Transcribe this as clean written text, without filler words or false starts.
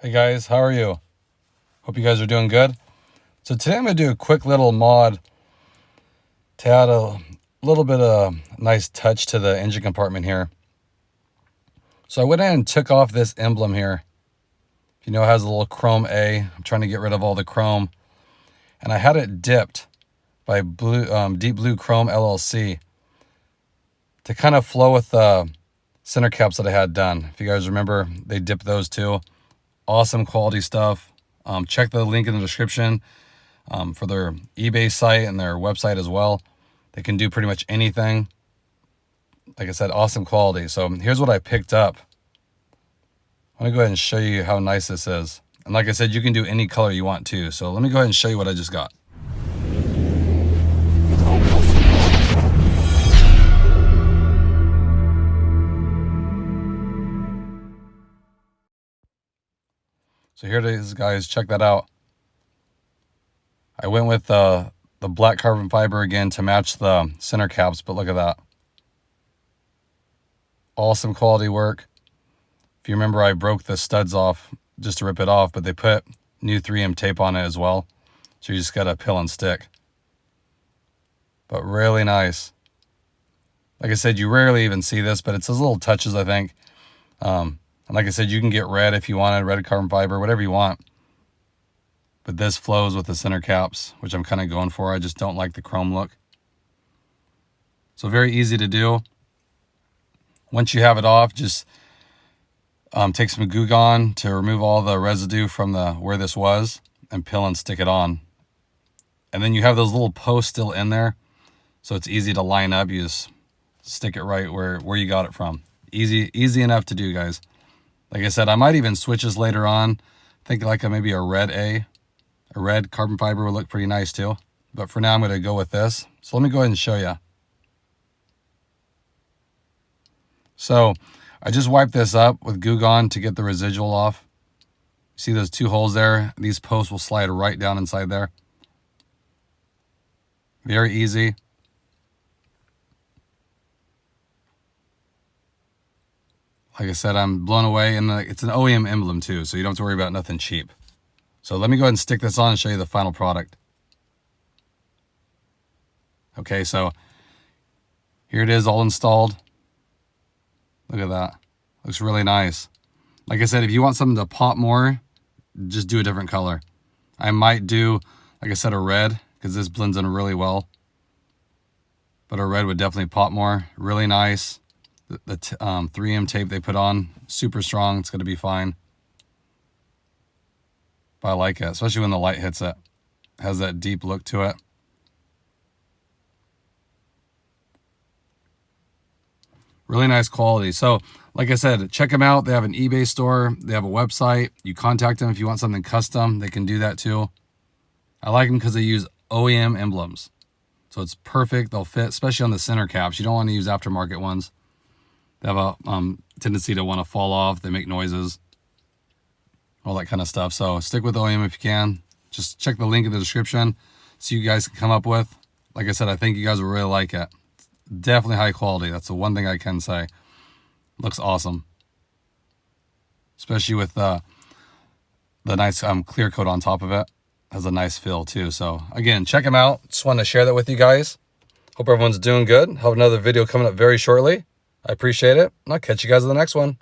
Hey guys, how are you? Hope you guys are doing good. So today I'm going to do a quick little mod to add a little bit of nice touch to the engine compartment here. So I went in and took off this emblem here. You know, it has a little chrome A. I'm trying to get rid of all the chrome. And I had it dipped by Deep Blue Chrome LLC to kind of flow with the center caps that I had done. If you guys remember, they dipped those too. Awesome quality stuff. Check the link in the description for their eBay site and their website as well. They can do pretty much anything. Like I said, awesome quality. So here's what I picked up. I'm going to go ahead and show you how nice this is. And like I said, you can do any color you want too. So let me go ahead and show you what I just got. So here it is, guys. Check that out. I went with the black carbon fiber again to match the center caps, but look at that. Awesome quality work. If you remember, I broke the studs off just to rip it off, but they put new 3M tape on it as well. So you just got to peel and stick. But really nice. Like I said, you rarely even see this, but it's those little touches, I think. And like I said, you can get red if you wanted, red carbon fiber, whatever you want. But this flows with the center caps, which I'm kind of going for. I just don't like the chrome look. So very easy to do. Once you have it off, just take some Goo Gone to remove all the residue from where this was and peel and stick it on. And then you have those little posts still in there, so it's easy to line up. You just stick it right where you got it from. Easy enough to do, guys. Like I said, I might even switch this later on. Think like maybe a red A. A red carbon fiber would look pretty nice too. But for now, I'm going to go with this. So let me go ahead and show you. So I just wiped this up with Goo Gone to get the residual off. See those two holes there? These posts will slide right down inside there. Very easy. Like I said, I'm blown away, and it's an OEM emblem too, so you don't have to worry about nothing cheap. So let me go ahead and stick this on and show you the final product. Okay, so here it is all installed. Look at that. Looks really nice. Like I said, if you want something to pop more, just do a different color. I might do, like I said, a red, because this blends in really well. But a red would definitely pop more. Really nice. The 3M tape they put on, super strong. It's going to be fine. But I like it, especially when the light hits it. It has that deep look to it. Really nice quality. So, like I said, check them out. They have an eBay store. They have a website. You contact them if you want something custom. They can do that too. I like them because they use OEM emblems. So it's perfect. They'll fit, especially on the center caps. You don't want to use aftermarket ones. They have a tendency to want to fall off. They make noises, all that kind of stuff. So stick with OEM if you can. Just check the link in the description. See what you guys can come up with. Like I said, I think you guys will really like it. Definitely high quality. That's the one thing I can say. Looks awesome. Especially with the nice clear coat on top of it. Has a nice feel too. So again, check them out. Just wanted to share that with you guys. Hope everyone's doing good. Have another video coming up very shortly. I appreciate it. And I'll catch you guys in the next one.